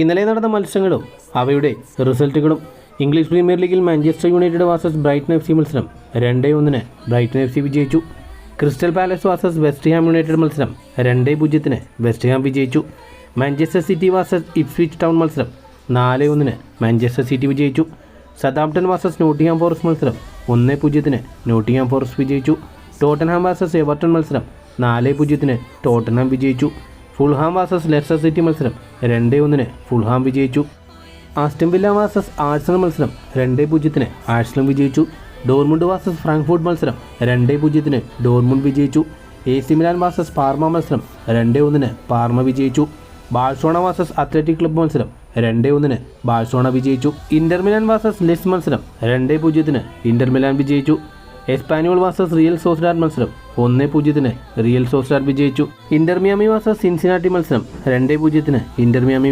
ഇന്നലെ നടന്ന മത്സരങ്ങളും അവയുടെ റിസൾട്ടുകളും. ഇംഗ്ലീഷ് പ്രീമിയർ ലീഗിൽ Manchester United versus Brighton FC മത്സരം 2-1 ബ്രൈറ്റൺ FC വിജയിച്ചു. Crystal Palace versus West Ham United മത്സരം 2-0 വെസ്റ്റ് ഹാം വിജയിച്ചു. Manchester City versus Ipswich Town മത്സരം 4-1 മാഞ്ചസ്റ്റർ സിറ്റി വിജയിച്ചു. സതാംപ്ടൺ വാസസ് നോട്ടിംഗ്ഹാം ഫോറസ്റ്റ് മത്സരം 1-0 നോട്ടിംഗ്ഹാം ഫോറസ്റ്റ് വിജയിച്ചു. ടോട്ടൻഹാം വാസസ് എവർട്ടൺ മത്സരം 4-0 Tottenham വിജയിച്ചു. ഫുൾഹാം വാസസ് ലെസ്റ്റർ സിറ്റി മത്സരം 2-1 ഫുൾഹാം വിജയിച്ചു. ആസ്റ്റൺ വില്ല വാസസ് ആഴ്സണൽ മത്സരം 2-0 ആഴ്സണൽ വിജയിച്ചു. ഡോർമുണ്ട് വാസസ് ഫ്രാങ്ക്ഫർട്ട് മത്സരം 2-0 ഡോർമുണ്ട് വിജയിച്ചു. AC മിലാൻ വാസസ് പാർമ മത്സരം 2-1 പാർമ വിജയിച്ചു. ബാഴ്സലോണ വാസസ് അത്ലറ്റിക് ക്ലബ്ബ് മത്സരം 2-1 ബാഴ്സലോണ വിജയിച്ചു. ഇന്റർ മിലാൻ വാസസ് ലെസ് മത്സരം 2-0 ഇന്റർ മിലാൻ വിജയിച്ചു. എസ്പാന്യോൾ വാസസ് റിയൽ സോസിഡാഡ് മത്സരം 1-0 റിയൽ സോസിഡാഡ് വിജയിച്ചു. ഇന്റർ മിയാമി വാസസ് സിൻസിനാട്ടി മത്സരം 2-0 ഇന്റർ മിയാമി